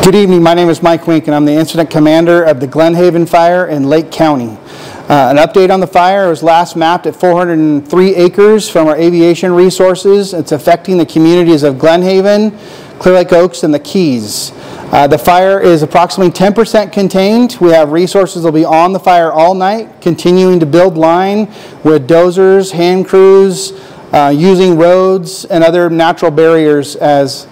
Good evening, my name is Mike Wink and I'm the Incident Commander of the Glenhaven Fire in Lake County. An update on the fire was last mapped at 403 acres from our aviation resources. It's affecting the communities of Glenhaven, Clear Lake Oaks, and the Keys. The fire is approximately 10% contained. We have resources that will be on the fire all night, continuing to build line with dozers, hand crews, using roads and other natural barriers as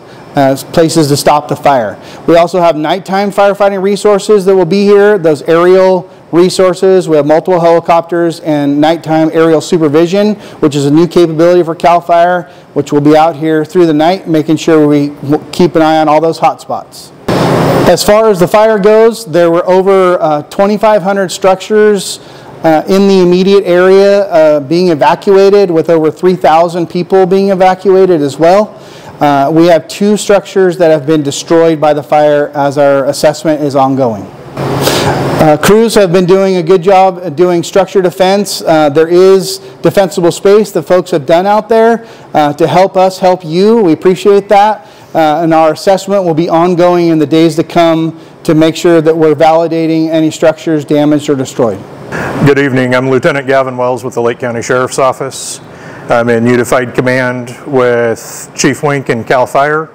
places to stop the fire. We also have nighttime firefighting resources that will be here, those aerial resources. We have multiple helicopters and nighttime aerial supervision, which is a new capability for CAL FIRE, which will be out here through the night, making sure we keep an eye on all those hot spots. As far as the fire goes, there were over 2,500 structures in the immediate area being evacuated, with over 3,000 people being evacuated as well. We have 2 structures that have been destroyed by the fire as our assessment is ongoing. Crews have been doing a good job at doing structure defense. There is defensible space that folks have done out there to help us help you. We appreciate that. And our assessment will be ongoing in the days to come to make sure that we're validating any structures damaged or destroyed. Good evening. I'm Lieutenant Gavin Wells with the Lake County Sheriff's Office. I'm in Unified Command with Chief Wink and CAL FIRE.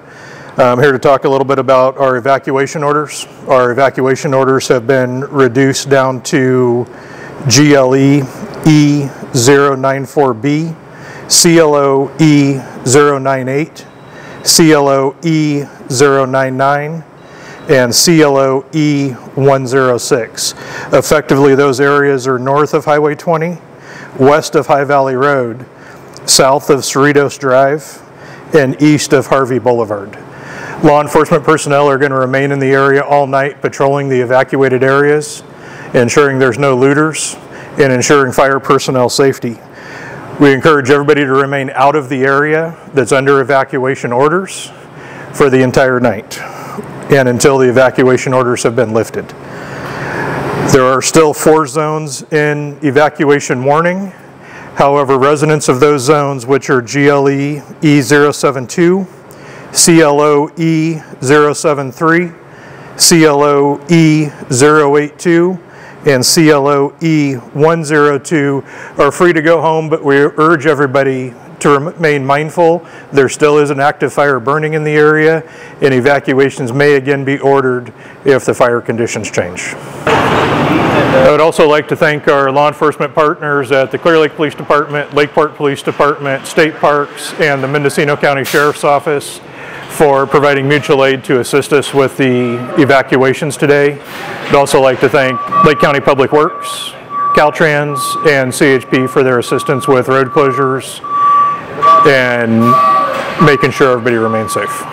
I'm here to talk a little bit about our evacuation orders. Our evacuation orders have been reduced down to GLE E094B, CLO E098, CLO E099, and CLO E106. Effectively, those areas are north of Highway 20, west of High Valley Road, south of Cerritos Drive, and east of Harvey Boulevard. Law enforcement personnel are going to remain in the area all night patrolling the evacuated areas, ensuring there's no looters, and ensuring fire personnel safety. We encourage everybody to remain out of the area that's under evacuation orders for the entire night and until the evacuation orders have been lifted. There are still 4 zones in evacuation warning. However, residents of those zones, which are GLE E072, CLO E073, CLO E082, and CLO E102, are free to go home, but we urge everybody to remain mindful. There still is an active fire burning in the area, and evacuations may again be ordered if the fire conditions change. I would also like to thank our law enforcement partners at the Clear Lake Police Department, Lakeport Police Department, State Parks, and the Mendocino County Sheriff's Office for providing mutual aid to assist us with the evacuations today. I'd also like to thank Lake County Public Works, Caltrans, and CHP for their assistance with road closures and making sure everybody remains safe.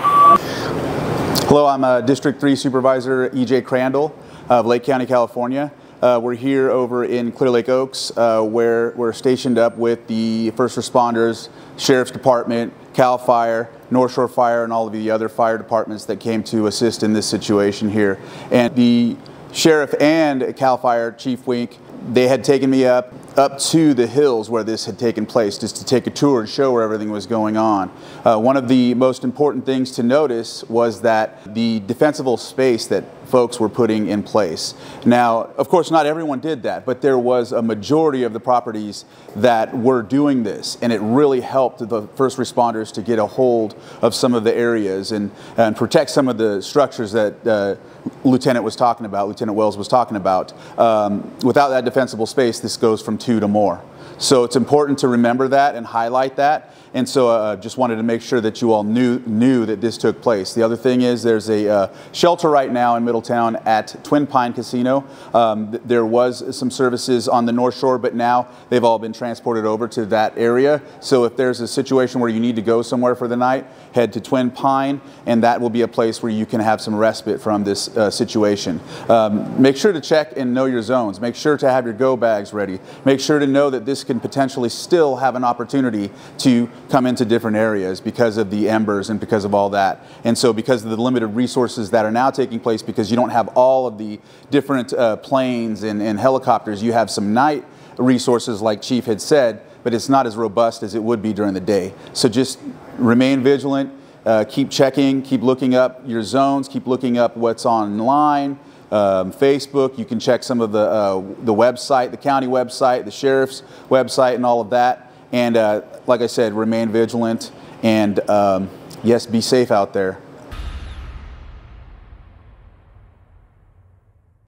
Hello, I'm District 3 Supervisor EJ Crandell of Lake County, California. We're here over in Clear Lake Oaks where we're stationed up with the first responders, Sheriff's Department, CAL FIRE, North Shore Fire, and all of the other fire departments that came to assist in this situation here. And the Sheriff and CAL FIRE, Chief Wink, they had taken me up to the hills where this had taken place just to take a tour and show where everything was going on. One of the most important things to notice was that the defensible space that folks were putting in place. Now, of course, not everyone did that, but there was a majority of the properties that were doing this, and it really helped the first responders to get a hold of some of the areas and protect some of the structures that Lieutenant Wells was talking about. Without that defensible space, this goes from 2 to more. So it's important to remember that and highlight that. And so just wanted to make sure that you all knew that this took place. The other thing is there's a shelter right now in Middletown at Twin Pine Casino. There was some services on the North Shore, but now they've all been transported over to that area. So if there's a situation where you need to go somewhere for the night, head to Twin Pine, and that will be a place where you can have some respite from this situation. Make sure to check and know your zones. Make sure to have your go bags ready. Make sure to know that this can potentially still have an opportunity to come into different areas because of the embers and because of all that. And so because of the limited resources that are now taking place, because you don't have all of the different planes and helicopters, you have some night resources like Chief had said, but it's not as robust as it would be during the day. So just remain vigilant, keep checking, keep looking up your zones, keep looking up what's online. Facebook, you can check some of the website, the county website, the sheriff's website, and all of that. And like I said, remain vigilant, and yes, be safe out there.